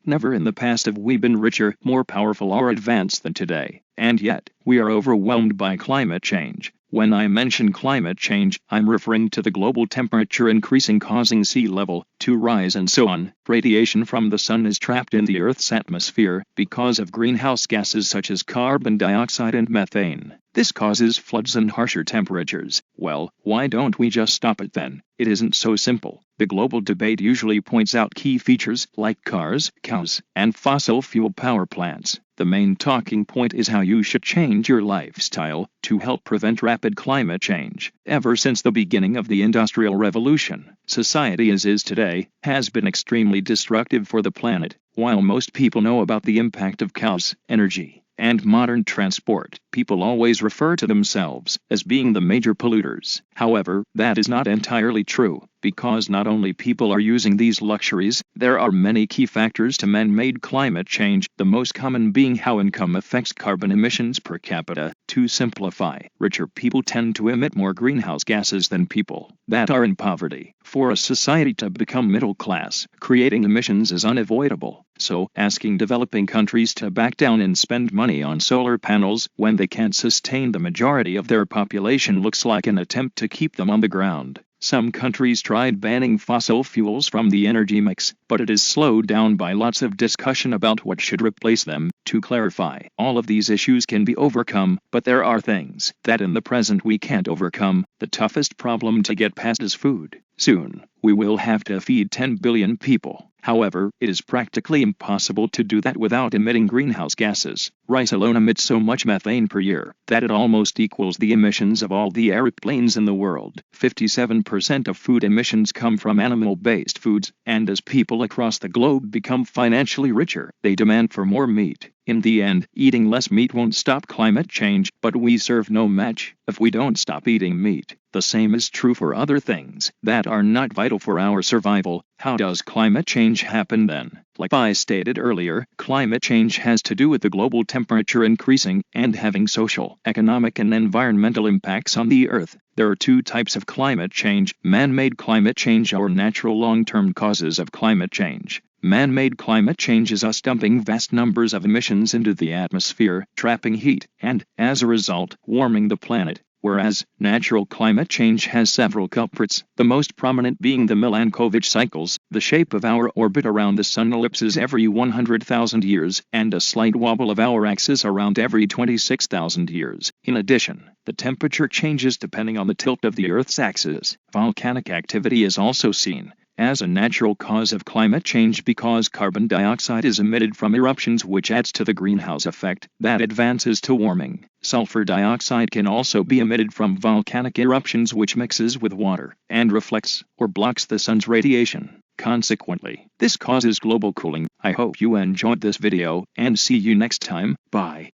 Never in the past have we been richer, more powerful or advanced than today, and yet, we are overwhelmed by climate change. When I mention climate change, I'm referring to the global temperature increasing causing sea level to rise and so on. Radiation from the sun is trapped in the Earth's atmosphere because of greenhouse gases such as carbon dioxide and methane. This causes floods and harsher temperatures. Well, why don't we just stop it then? It isn't so simple. The global debate usually points out key features like cars, cows, and fossil fuel power plants. The main talking point is how you should change your lifestyle to help prevent rapid climate change. Ever since the beginning of the Industrial Revolution, society as is today has been extremely destructive for the planet. While most people know about the impact of cows, energy, and modern transport, people always refer to themselves as being the major polluters. However, that is not entirely true, because not only people are using these luxuries, there are many key factors to man-made climate change, the most common being how income affects carbon emissions per capita. To simplify, richer people tend to emit more greenhouse gases than people that are in poverty. For a society to become middle class, creating emissions is unavoidable. So, asking developing countries to back down and spend money on solar panels when they can't sustain the majority of their population looks like an attempt to keep them on the ground. Some countries tried banning fossil fuels from the energy mix, but it is slowed down by lots of discussion about what should replace them. To clarify, all of these issues can be overcome, but there are things that in the present we can't overcome. The toughest problem to get past is food. Soon, we will have to feed 10 billion people. However, it is practically impossible to do that without emitting greenhouse gases. Rice alone emits so much methane per year that it almost equals the emissions of all the airplanes in the world. 57% of food emissions come from animal-based foods, and as people across the globe become financially richer, they demand for more meat. In the end, eating less meat won't stop climate change, but we serve no match if we don't stop eating meat. The same is true for other things that are not vital for our survival. How does climate change happen then? Like I stated earlier, climate change has to do with the global temperature increasing and having social, economic, and environmental impacts on the Earth. There are two types of climate change: man-made climate change or natural long-term causes of climate change. Man-made climate change is us dumping vast numbers of emissions into the atmosphere, trapping heat, and, as a result, warming the planet. Whereas, natural climate change has several culprits, the most prominent being the Milankovitch cycles. The shape of our orbit around the Sun ellipses every 100,000 years, and a slight wobble of our axis around every 26,000 years. In addition, the temperature changes depending on the tilt of the Earth's axis. Volcanic activity is also seen as a natural cause of climate change because carbon dioxide is emitted from eruptions, which adds to the greenhouse effect that advances to warming. Sulfur dioxide can also be emitted from volcanic eruptions, which mixes with water and reflects or blocks the sun's radiation. Consequently, this causes global cooling. I hope you enjoyed this video and see you next time. Bye.